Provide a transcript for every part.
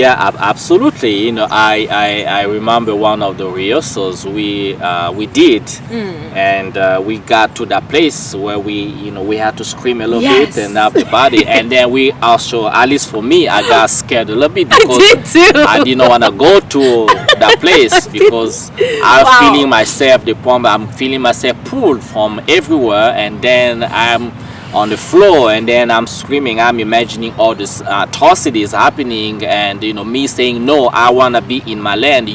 Yeah, absolutely. I remember one of the rehearsals we did, and we got to that place where we had to scream a little bit and have the body, and then we also, at least for me, I got scared a little bit because did too. I didn't want to go to that place because feeling myself, I'm feeling myself pulled from everywhere, and then I'm on the floor, and then I'm screaming. I'm imagining all these atrocities happening, and me saying, no, I want to be in my land.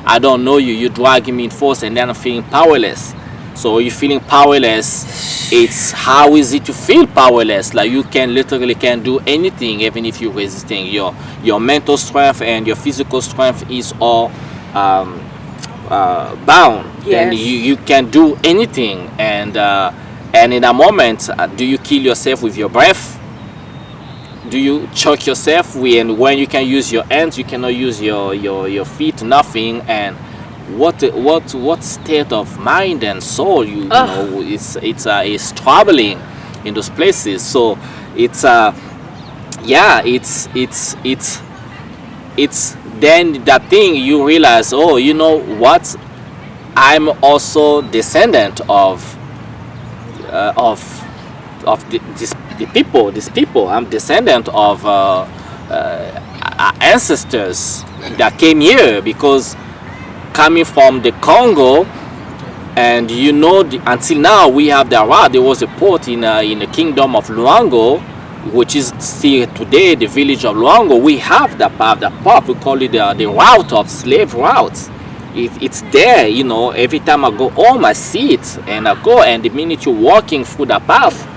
I don't know you dragging me in force, and then I'm feeling powerless. So you're feeling powerless. It's how is it to feel powerless? Like you literally can't do anything, even if you're resisting. Your mental strength and your physical strength is all bound. Yes. And you can't do anything. And in a moment, do you kill yourself with your breath? Do you choke yourself? When you can use your hands, you cannot use your feet, nothing. And what state of mind and soul it's troubling in those places. So it's then that thing you realize, oh, you know what? I'm also descendant of these people. I'm descendant of ancestors that came here, because coming from the Congo, and until now we have the route. There was a port in the kingdom of Luango, which is still today the village of Luango. We have that path. We call it the route of slave routes. It's there, every time I go home I see it, and I go, and the minute you're walking through the path,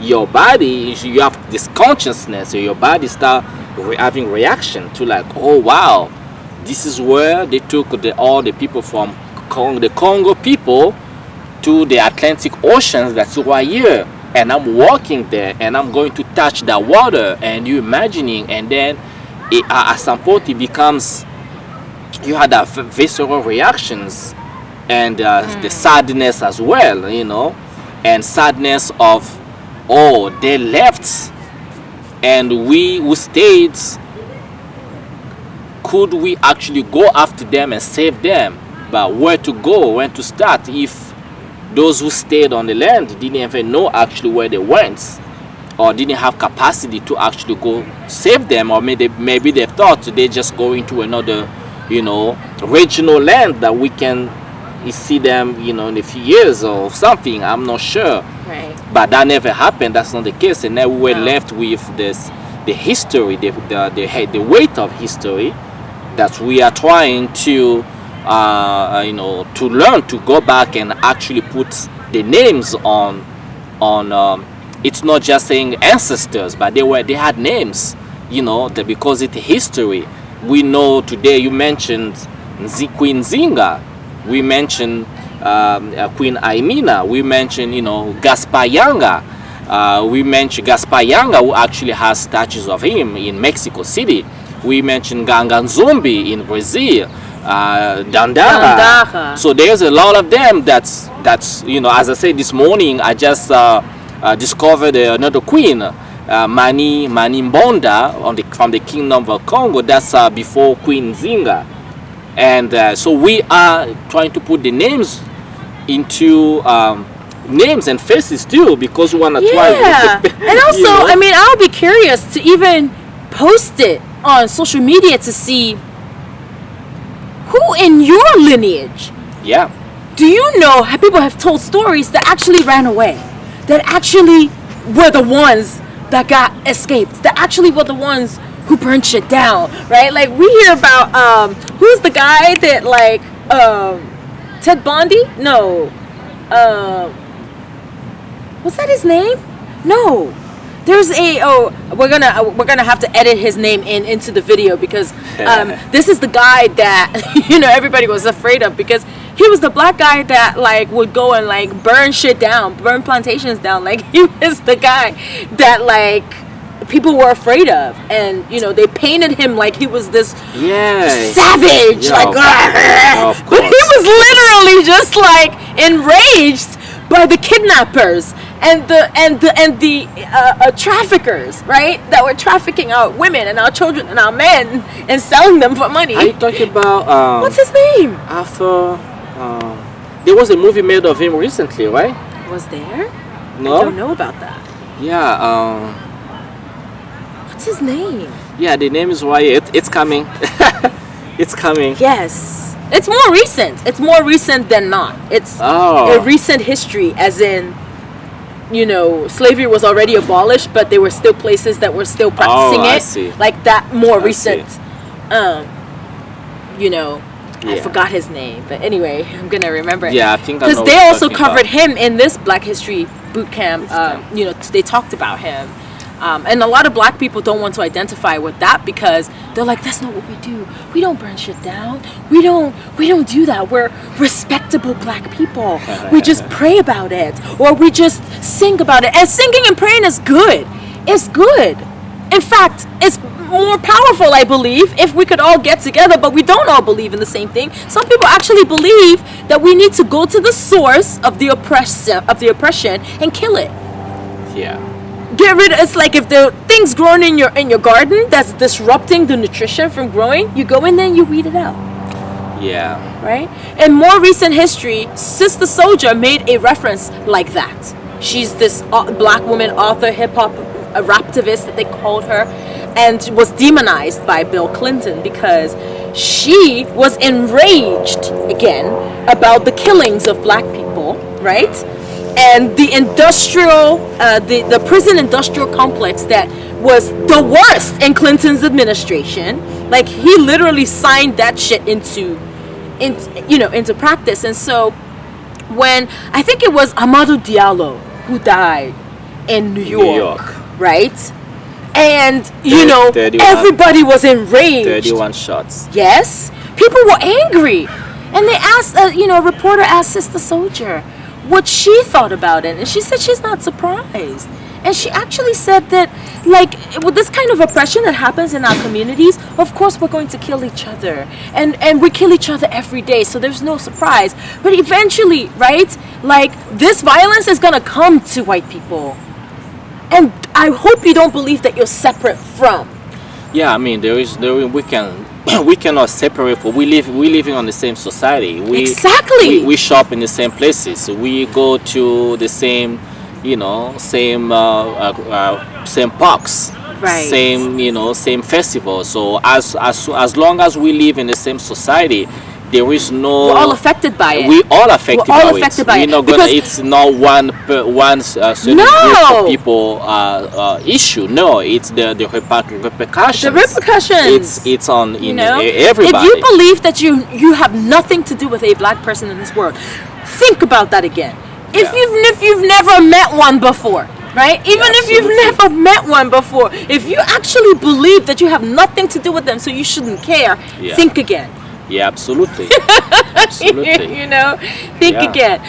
your body, you have this consciousness, so your body start having reaction to like, oh wow, this is where they took all the people from the Congo people to the Atlantic Oceans that's right here, and I'm walking there, and I'm going to touch that water, and you imagining, and then at some point it becomes, you had that visceral reactions, and the sadness as well, and sadness of, oh, they left, and we who stayed, could we actually go after them and save them? But where to go, when to start, if those who stayed on the land didn't even know actually where they went, or didn't have capacity to actually go save them, or maybe they thought they just go into another regional land that we can see them in a few years or something. I'm not sure, right? But that never happened. That's not the case, and then we were left with the history, the weight of history that we are trying to to learn, to go back and actually put the names on. It's not just saying ancestors, but they had names, because it's history. We know today, you mentioned Queen Zinga, we mentioned Queen Aimina, we mentioned Gaspar Yanga, we mentioned Gaspar Yanga, who actually has statues of him in Mexico City. We mentioned Ganganzumbi in Brazil, Dandara. So there's a lot of them that's as I said this morning, I just discovered another queen, Mani Mbonda from the Kingdom of Congo. That's before Queen Zinga, and so we are trying to put the names into names and faces too, because we want to try. And also, I mean, I'll be curious to even post it on social media to see who in your lineage. Yeah. Do you know how people have told stories that actually ran away, that actually were the ones that got escaped, that actually were the ones who burned shit down, right? Like we hear about who's the guy that like Ted Bundy? No. Was that his name? No. There's we're gonna have to edit his name into the video, because this is the guy that everybody was afraid of, because he was the black guy that like would go and like burn shit down, burn plantations down. Like he was the guy that like people were afraid of, and they painted him like he was this savage, like of course. But he was literally just like enraged by the kidnappers. the traffickers, right, that were trafficking our women and our children and our men and selling them for money. Are you talking about What's his name? Arthur? There was a movie made of him recently, right? Was there? No. I don't know about that. Yeah. What's his name? Yeah, the name is why it's coming. It's coming. Yes. It's more recent. It's more recent than not. It's a recent history, as in, slavery was already abolished, but there were still places that were still practicing it. I see. Like that more recent. Yeah. I forgot his name, but anyway, I'm gonna remember it. Yeah, I think I know because what they you're also talking covered about. him in this Black History boot camp. They talked about him. And a lot of black people don't want to identify with that because they're like, that's not what we do. We don't burn shit down. We don't do that. We're respectable black people. We just pray about it, or we just sing about it. And singing and praying is good. It's good. In fact, it's more powerful, I believe, if we could all get together, but we don't all believe in the same thing. Some people actually believe that we need to go to the source of the oppression and kill it. Yeah. Get rid of, it's like if the things growing in your garden that's disrupting the nutrition from growing, you go in there and you weed it out. Yeah. Right? In more recent history, Sister Soldier made a reference like that. She's this black woman, author, hip-hop raptivist that they called her, and was demonized by Bill Clinton because she was enraged again about the killings of black people, right? And the industrial, the prison industrial complex that was the worst in Clinton's administration. Like, he literally signed that shit into practice. And so when, I think it was Amadou Diallo who died in New York. Right? And, 31, everybody was enraged. 31 shots. Yes. People were angry. And they asked, a reporter asked Sister Soldier what she thought about it. And she said she's not surprised. And she actually said that, like, with this kind of oppression that happens in our communities, of course we're going to kill each other. And we kill each other every day, so there's no surprise. But eventually, right, like, this violence is going to come to white people. And I hope you don't believe that you're separate from. Yeah, I mean, we cannot separate. We living on the same society. Exactly. We shop in the same places. We go to the same, same parks. Right. Same festival. So as long as we live in the same society, there is no. We're all affected by it. We all affected by it. We're not gonna. It's not one certain group of people issue. No, it's the repercussions. The repercussions. It's on everybody. If you believe that you have nothing to do with a black person in this world, think about that again. If you've never met one before. Right? Even if you've never met one before, if you actually believe that you have nothing to do with them, so you shouldn't care, think again. Yeah, absolutely. Absolutely. Think again.